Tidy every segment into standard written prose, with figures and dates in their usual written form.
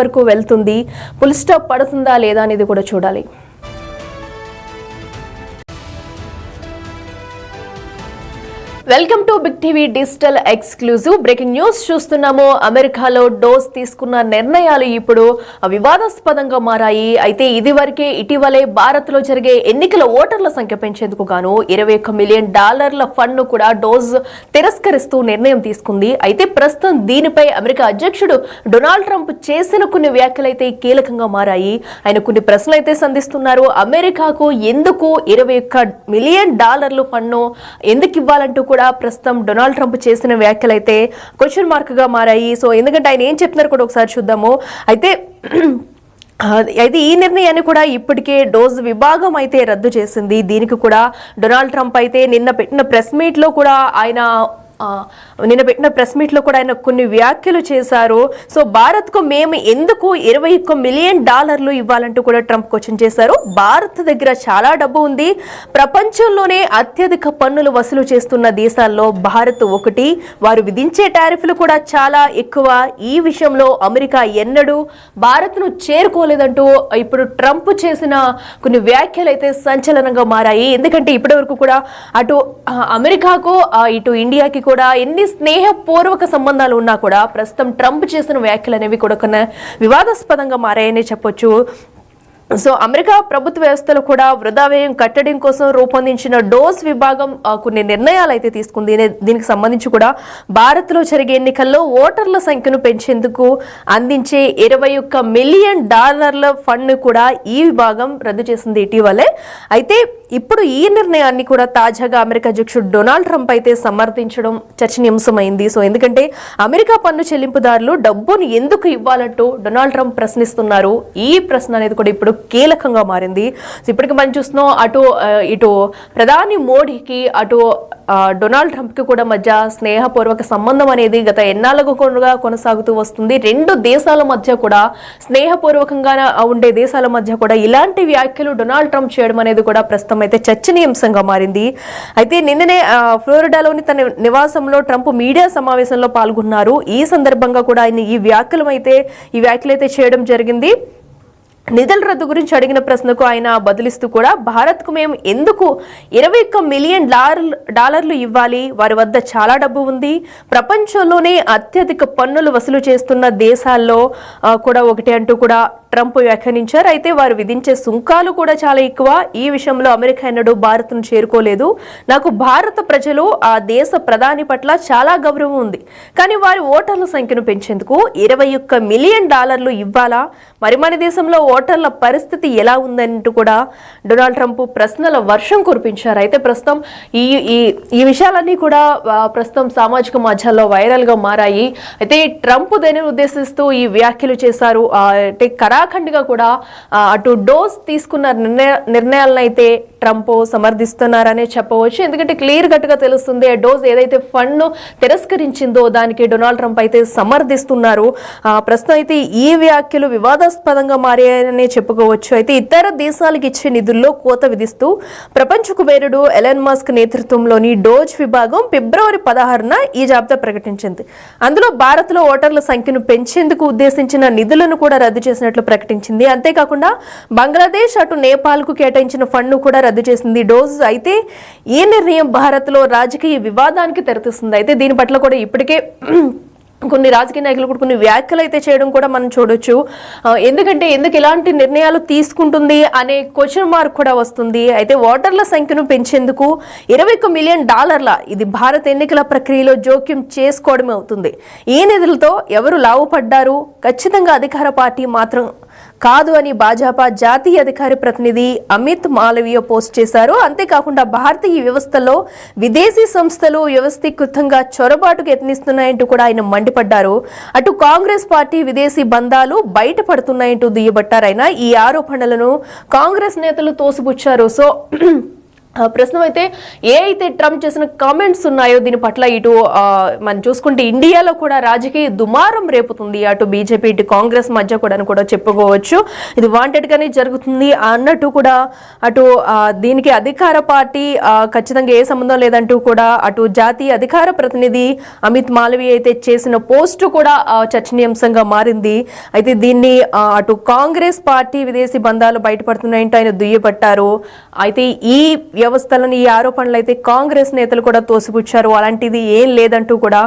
వరకు వెళ్తుంది, full stop పడుతుందా లేదా అనేది కూడా చూడాలి. Welcome to big TV digital exclusive. Breaking news చూస్తున్నాము. అమెరికాలో డోస్ తీసుకున్న నిర్ణయాలు ఇప్పుడు వివాదాస్పదంగా మారాయి. అయితే ఇదివరకే ఇటీవలే భారత్ లో జరిగే ఎన్నికల ఓటర్ల సంఖ్య పెంచేందుకు గాను $21 మిలియన్ ఫండ్ ను కూడా డోస్ తిరస్కరిస్తూ నిర్ణయం తీసుకుంది. అయితే ప్రస్తుతం దీనిపై అమెరికా అధ్యక్షుడు డొనాల్డ్ ట్రంప్ చేసిన కొన్ని వ్యాఖ్యలు అయితే కీలకంగా మారాయి. ఆయన కొన్ని ప్రశ్నలు అయితే సంధిస్తున్నారు. అమెరికాకు ఎందుకు $21 మిలియన్ ఫండ్ ను ఎందుకు ఇవ్వాలంటూ కూడా ప్రస్తుతం డొనాల్డ్ ట్రంప్ చేసిన వ్యాఖ్యలు అయితే క్వశ్చన్ మార్క్ గా మారాయి. సో ఎందుకంటే ఆయన ఏం చెప్తున్నారు కూడా ఒకసారి చూద్దాము. అయితే ఈ నిర్ణయాన్ని కూడా ఇప్పటికే డోస్ విభాగం అయితే రద్దు చేసింది. దీనికి కూడా డొనాల్డ్ ట్రంప్ అయితే నిన్న పెట్టిన ప్రెస్ మీట్ లో కూడా ఆయన కొన్ని వ్యాఖ్యలు చేశారు. సో భారత్ కు మేము ఎందుకు $21 మిలియన్ ఇవ్వాలంటూ కూడా ట్రంప్ క్వశ్చన్ చేశారు. భారత్ దగ్గర చాలా డబ్బు ఉంది, ప్రపంచంలోనే అత్యధిక పన్నులు వసూలు చేస్తున్న దేశాల్లో భారత్ ఒకటి, వారు విధించే టారిఫ్లు కూడా చాలా ఎక్కువ. ఈ విషయంలో అమెరికా ఎన్నడూ భారత్ ను చేరుకోలేదంటూ ఇప్పుడు ట్రంప్ చేసిన కొన్ని వ్యాఖ్యలు అయితే సంచలనంగా మారాయి. ఎందుకంటే ఇప్పటి వరకు కూడా అటు అమెరికాకు ఇటు ఇండియాకి కూడా ఎన్ని స్నేహపూర్వక సంబంధాలు ఉన్నా కూడా ప్రస్తుతం ట్రంప్ చేసిన వ్యాఖ్యలు అనేవి కూడా కొన్ని వివాదాస్పదంగా మారాయని చెప్పొచ్చు. సో అమెరికా ప్రభుత్వ వ్యవస్థలో కూడా వృధా వ్యయం కట్టడం కోసం రూపొందించిన డోస్ విభాగం కొన్ని నిర్ణయాలు అయితే తీసుకుంది. దీనికి సంబంధించి కూడా భారత్ లో జరిగే ఎన్నికల్లో ఓటర్ల సంఖ్యను పెంచేందుకు అందించే $21 మిలియన్ ఫండ్ ను కూడా ఈ విభాగం రద్దు చేసింది ఇటీవలే. అయితే ఇప్పుడు ఈ నిర్ణయాన్ని కూడా తాజాగా అమెరికా అధ్యక్షుడు డొనాల్డ్ ట్రంప్ అయితే సమర్థించడం చర్చనీయాంశమైంది. సో ఎందుకంటే అమెరికా పన్ను చెల్లింపుదారులు డబ్బును ఎందుకు ఇవ్వాలంటూ డొనాల్డ్ ట్రంప్ ప్రశ్నిస్తున్నారు. ఈ ప్రశ్న అనేది కూడా ఇప్పుడు కీలకంగా మారింది. ఇప్పటికి మనం చూస్తున్నాం ఇటు ప్రధాని మోడీకి అటు డొనాల్డ్ ట్రంప్ కి కూడా మధ్య స్నేహపూర్వక సంబంధం అనేది గత ఎన్నాళ్ళకు కూడా కొనసాగుతూ వస్తుంది. రెండు దేశాల మధ్య కూడా స్నేహపూర్వకంగా ఉండే దేశాల మధ్య కూడా ఇలాంటి వ్యాఖ్యలు డొనాల్డ్ ట్రంప్ చేయడం అనేది కూడా ప్రస్తుతం అయితే చర్చనీయాంశంగా మారింది. అయితే నిన్ననే ఫ్లోరిడాలోని తన నివాసంలో ట్రంప్ మీడియా సమావేశంలో పాల్గొన్నారు. ఈ సందర్భంగా కూడా ఆయన ఈ వ్యాఖ్యలు అయితే చేయడం జరిగింది. నిధుల రద్దు గురించి అడిగిన ప్రశ్నకు ఆయన బదులిస్తూ కూడా భారత్ కు మేము ఎందుకు $21 మిలియన్ ఇవ్వాలి, వారి వద్ద చాలా డబ్బు ఉంది, ప్రపంచంలోనే అత్యధిక పన్నులు వసూలు చేస్తున్న దేశాల్లో కూడా ఒకటి అంటూ కూడా ట్రంప్ వ్యాఖ్యానించారు. అయితే వారు విధించే సుంకాలు కూడా చాలా ఎక్కువ. ఈ విషయంలో అమెరికా ఎన్నడూ భారత్ ను చేరుకోలేదు. నాకు భారత ప్రజలు ఆ దేశ ప్రధాని పట్ల చాలా గౌరవం ఉంది, కానీ వారి ఓటర్ల సంఖ్యను పెంచేందుకు $21 మిలియన్ ఇవ్వాలా, మరి మన దేశంలో ఓటర్ల పరిస్థితి ఎలా ఉందంటూ కూడా డొనాల్డ్ ట్రంప్ ప్రశ్నల వర్షం కురిపించారు. అయితే ప్రస్తుతం ఈ విషయాలన్నీ కూడా ప్రస్తుతం సామాజిక మాధ్యమాల్లో వైరల్ గా మారాయి. అయితే ట్రంప్ దేనిని ఉద్దేశిస్తూ ఈ వ్యాఖ్యలు చేశారు. అంటే ఖండిగా కూడా అటు డోస్ తీసుకున్న నిర్ణయాలను అయితే ట్రంప్ సమర్థిస్తున్నారనే చెప్పవచ్చు. ఎందుకంటే క్లియర్ కట్ గా తెలుస్తుంది డోస్ ఏదైతే ఫండ్ ను తిరస్కరించిందో దానికి డొనాల్డ్ ట్రంప్ అయితే సమర్థిస్తున్నారు. ప్రస్తుతం అయితే ఈ వ్యాఖ్యలు వివాదాస్పదంగా మారాయనే చెప్పుకోవచ్చు. అయితే ఇతర దేశాలకు ఇచ్చే నిధుల్లో కోత విధిస్తూ ప్రపంచ కుబేరుడు ఎలన్ మస్క్ నేతృత్వంలోని డోజ్ విభాగం ఫిబ్రవరి 16న ఈ జాబితా ప్రకటించింది. అందులో భారత్ లో ఓటర్ల సంఖ్యను పెంచేందుకు ఉద్దేశించిన నిధులను కూడా రద్దు చేసినట్లు ప్రకటించింది. అంతేకాకుండా బంగ్లాదేశ్ అటు నేపాల్ కు కేటాయించిన ఫండ్ ను కూడా రద్దు చేసింది డోస్. అయితే ఈ నిర్ణయం భారత్ లో రాజకీయ వివాదానికి తెరతీస్తుంది. అయితే దీని పట్ల కూడా ఇప్పటికే కొన్ని రాజకీయ నాయకులు కూడా కొన్ని వ్యాఖ్యలు అయితే చేయడం కూడా మనం చూడొచ్చు. ఎందుకంటే ఎందుకు ఇలాంటి నిర్ణయాలు తీసుకుంటుంది అనే క్వశ్చన్ మార్క్ కూడా వస్తుంది. అయితే ఓటర్ల సంఖ్యను పెంచేందుకు $21 మిలియన్ ఇది భారత ఎన్నికల ప్రక్రియలో జోక్యం చేసుకోవడమే అవుతుంది. ఈ నిధులతో ఎవరు లాభపడ్డారు, ఖచ్చితంగా అధికార పార్టీ మాత్రం కాదు అని భాజపా జాతీయ అధికారి ప్రతినిధి అమిత్ మాలవీయ పోస్ట్ చేశారు. అంతేకాకుండా భారతీయ వ్యవస్థలో విదేశీ సంస్థలు వ్యవస్థీకృతంగా చొరబాటుకు యత్నిస్తున్నాయంటూ కూడా ఆయన మండిపడ్డారు. అటు కాంగ్రెస్ పార్టీ విదేశీ బంధాలు బయటపడుతున్నాయంటూ దుయ్యబట్టారు. ఆయన ఈ ఆరోపణలను కాంగ్రెస్ నేతలు తోసిపుచ్చారు. సో ప్రశ్న అయితే అయితే ట్రంప్ చేసిన కామెంట్స్ ఉన్నాయో దీని పట్ల ఇటు మనం చూసుకుంటే ఇండియాలో కూడా రాజకీయ దుమారం రేపుతుంది. అటు బీజేపీ ఇటు కాంగ్రెస్ మధ్య కూడా చెప్పుకోవచ్చు. ఇది వాంటెడ్ గానే జరుగుతుంది అన్నట్టు కూడా అటు దీనికి అధికార పార్టీ ఖచ్చితంగా ఏ సంబంధం లేదంటూ కూడా అటు జాతీయ అధికార ప్రతినిధి అమిత్ మాలవీయ అయితే చేసిన పోస్టు కూడా చర్చనీయాంశంగా మారింది. అయితే దీన్ని అటు కాంగ్రెస్ పార్టీ విదేశీ బంధాలు బయటపడుతున్నాయంటూ ఆయన దుయ్యబట్టారు. అయితే ఈ వ్యవస్థలను ఈ ఆరోపణలు అయితే కాంగ్రెస్ నేతలు కూడా తోసిపుచ్చారు. అలాంటిది ఏం లేదంటూ కూడా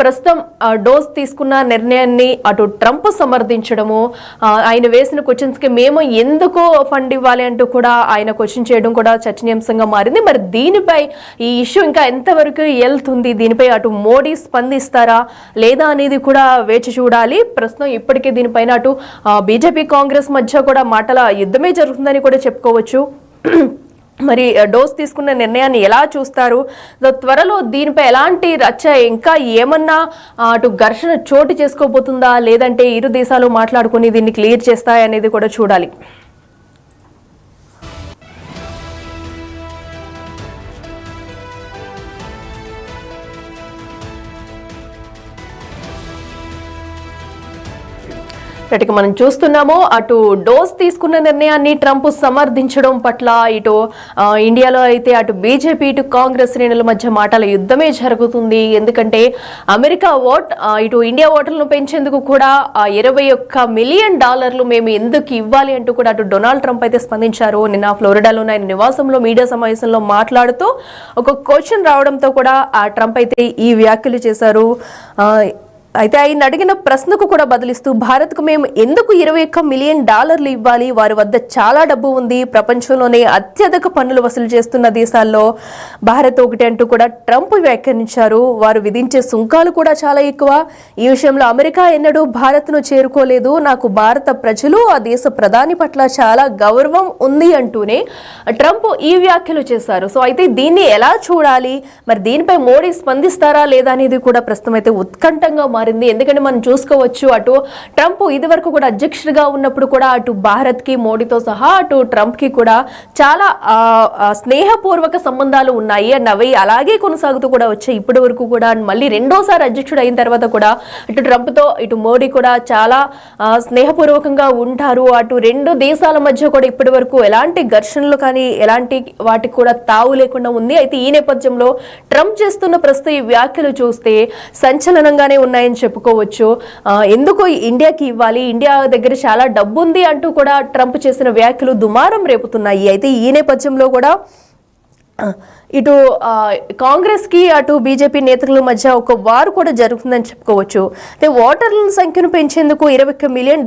ప్రస్తుతం డోస్ తీసుకున్న నిర్ణయాన్ని అటు ట్రంప్ సమర్థించడము, ఆయన వేసిన క్వశ్చన్స్ కి మేము ఎందుకు ఫండ్ ఇవ్వాలి అంటూ కూడా ఆయన క్వశ్చన్ చేయడం కూడా చర్చనీయాంశంగా మారింది. మరి దీనిపై ఈ ఇష్యూ ఇంకా ఎంతవరకు వెళ్తుంది, దీనిపై అటు మోడీ స్పందిస్తారా లేదా అనేది కూడా వేచి చూడాలి. ప్రస్తుతం ఇప్పటికే దీనిపైన అటు బీజేపీ కాంగ్రెస్ మధ్య కూడా మాటల యుద్ధమే జరుగుతుందని కూడా చెప్పుకోవచ్చు. మరి డోస్ తీసుకున్న నిర్ణయాన్ని ఎలా చూస్తారు, త్వరలో దీనిపై ఎలాంటి రచ్చ ఇంకా ఏమన్నా అటు ఘర్షణ చోటు చేసుకోబోతుందా లేదంటే ఇరు దేశాలు మాట్లాడుకుని దీన్ని క్లియర్ చేస్తాయనేది కూడా చూడాలి. ఇక మనం చూస్తున్నాము అటు డోస్ తీసుకున్న నిర్ణయాన్ని ట్రంప్ సమర్థించడం పట్ల ఇటు ఇండియాలో అయితే అటు బీజేపీ ఇటు కాంగ్రెస్ శ్రేణుల మధ్య మాటల యుద్ధమే జరుగుతుంది. ఎందుకంటే అమెరికా ఇటు ఇండియా ఓటర్లను పెంచేందుకు కూడా $21 మిలియన్ మేము ఎందుకు ఇవ్వాలి అంటూ కూడా అటు డొనాల్డ్ ట్రంప్ అయితే స్పందించారు. నిన్న ఫ్లోరిడాలోని ఆయన నివాసంలో మీడియా సమావేశంలో మాట్లాడుతూ ఒక క్వశ్చన్ రావడంతో కూడా ఆ ట్రంప్ అయితే ఈ వ్యాఖ్యలు చేశారు. అయితే ఆయన అడిగిన ప్రశ్నకు కూడా బదులిస్తూ భారత్కు మేము ఎందుకు $21 మిలియన్ ఇవ్వాలి, వారి వద్ద చాలా డబ్బు ఉంది, ప్రపంచంలోనే అత్యధిక పన్నులు వసూలు చేస్తున్న దేశాల్లో భారత్ ఒకటి అంటూ కూడా ట్రంప్ వ్యాఖ్యానించారు. వారు విధించే సుంకాలు కూడా చాలా ఎక్కువ. ఈ విషయంలో అమెరికా ఎన్నడూ భారత్ను చేరుకోలేదు. నాకు భారత ప్రజలు ఆ దేశ ప్రధాని పట్ల చాలా గౌరవం ఉంది అంటూనే ట్రంప్ ఈ వ్యాఖ్యలు చేశారు. సో అయితే దీన్ని ఎలా చూడాలి, మరి దీనిపై మోడీ స్పందిస్తారా లేదా అనేది కూడా ప్రస్తుతం అయితే ఉత్కంఠంగా మారింది. ఎందుకంటే మనం చూసుకోవచ్చు అటు ట్రంప్ ఇదివరకు కూడా అధ్యక్షుడిగా ఉన్నప్పుడు కూడా అటు భారత్ కి మోడీతో సహా అటు ట్రంప్ కి కూడా చాలా స్నేహపూర్వక సంబంధాలు ఉన్నాయి అండ్ అవి అలాగే కొనసాగుతూ కూడా వచ్చాయి ఇప్పటి వరకు కూడా. మళ్ళీ రెండోసారి అధ్యక్షుడు అయిన తర్వాత కూడా ఇటు ట్రంప్ తో ఇటు మోడీ కూడా చాలా స్నేహపూర్వకంగా ఉంటారు. అటు రెండు దేశాల మధ్య కూడా ఇప్పటి వరకు ఎలాంటి ఘర్షణలు కానీ ఎలాంటి వాటికి కూడా తావు లేకుండా ఉంది. అయితే ఈ నేపథ్యంలో ట్రంప్ చేస్తున్న ప్రస్తుత ఈ వ్యాఖ్యలు చూస్తే సంచలనంగానే ఉన్నాయని చెప్పుకోవచ్చు. ఎందుకు ఇండియాకి ఇవ్వాలి, ఇండియా దగ్గర చాలా డబ్బు ఉంది అంటూ కూడా ట్రంప్ చేసిన వ్యాఖ్యలు దుమారం రేపుతున్నాయి. అయితే ఈ నేపథ్యంలో కూడా ఇటు కాంగ్రెస్ కి అటు బీజేపీ నేతల మధ్య ఒక వారు కూడా జరుగుతుందని చెప్పుకోవచ్చు. అయితే ఓటర్ల సంఖ్యను పెంచేందుకు $21 మిలియన్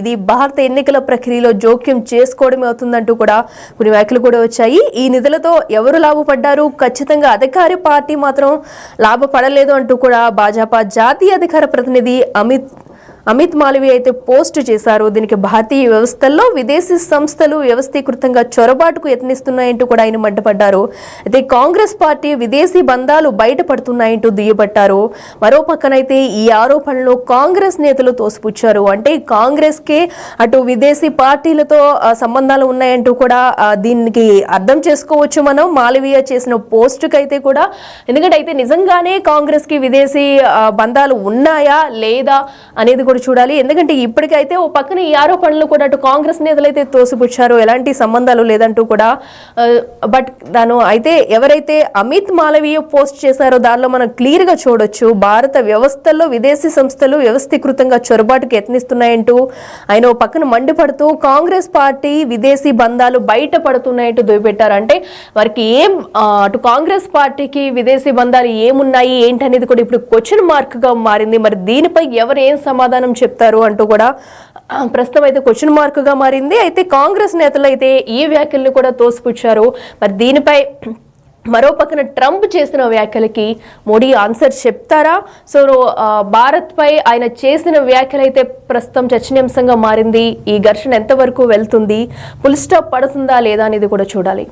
ఇది భారత ఎన్నికల ప్రక్రియలో జోక్యం చేసుకోవడమే అవుతుందంటూ కూడా కొన్ని వ్యాఖ్యలు కూడా వచ్చాయి. ఈ నిధులతో ఎవరు లాభపడ్డారు, ఖచ్చితంగా అధికార పార్టీ మాత్రం లాభపడలేదు అంటూ కూడా భాజపా జాతీయ అధికార ప్రతినిధి అమిత్ మాలవీయ అయితే పోస్ట్ చేశారు. దీనికి భారతీయ వ్యవస్థల్లో విదేశీ సంస్థలు వ్యవస్థీకృతంగా చొరబాటుకు యత్నిస్తున్నాయంటూ కూడా ఆయన మండిపడ్డారు. అయితే కాంగ్రెస్ పార్టీ విదేశీ బంధాలు బయటపడుతున్నాయంటూ దుయ్యబట్టారు. మరో పక్కనైతే ఈ ఆరోపణలు కాంగ్రెస్ నేతలు తోసిపుచ్చారు. అంటే కాంగ్రెస్ కే అటు విదేశీ పార్టీలతో సంబంధాలు ఉన్నాయంటూ కూడా దీనికి అర్థం చేసుకోవచ్చు మనం మాలవీయ చేసిన పోస్టుకి అయితే కూడా. ఎందుకంటే అయితే నిజంగానే కాంగ్రెస్ కి విదేశీ బంధాలు ఉన్నాయా లేదా అనేది కూడా చూడాలి. ఎందుకంటే ఇప్పటికైతే ఓ పక్కన ఈ ఆరోపణలు కూడా అటు కాంగ్రెస్ నేతలు అయితే తోసిపుచ్చారు, ఎలాంటి సంబంధాలు లేదంటూ కూడా. బట్ అయితే ఎవరైతే అమిత్ మాలవీయ పోస్ట్ చేశారో దానిలో మనం క్లియర్ గా చూడొచ్చు భారత వ్యవస్థల్లో విదేశీ సంస్థలు వ్యవస్థీకృతంగా చొరబాటుకు యత్నిస్తున్నాయంటూ ఆయన ఓ పక్కన మండిపడుతూ కాంగ్రెస్ పార్టీ విదేశీ బంధాలు బయటపడుతున్నాయంటూ దుయ్యబెట్టారు. అంటే వారికి అటు కాంగ్రెస్ పార్టీకి విదేశీ బంధాలు ఏమున్నాయి ఏంటనేది కూడా ఇప్పుడు క్వశ్చన్ మార్క్ గా మారింది. మరి దీనిపై ఎవరు ఏం సమాధానం చెప్తారు అంటూ కూడా ప్రస్తుతం అయితే క్వశ్చన్ మార్క్ గా మారింది. అయితే కాంగ్రెస్ నేతలు అయితే ఈ వ్యాఖ్యలను కూడా తోసిపుచ్చారు. మరి దీనిపై మరో పక్కన ట్రంప్ చేసిన వ్యాఖ్యలకి మోడీ ఆన్సర్ చెప్తారా? సో భారత్ పై ఆయన చేసిన వ్యాఖ్యలు అయితే ప్రస్తుతం చర్చనీయాంశంగా మారింది. ఈ ఘర్షణ ఎంతవరకు వెళ్తుంది, ఫుల్ స్టాప్ పడుతుందా లేదా అనేది కూడా చూడాలి.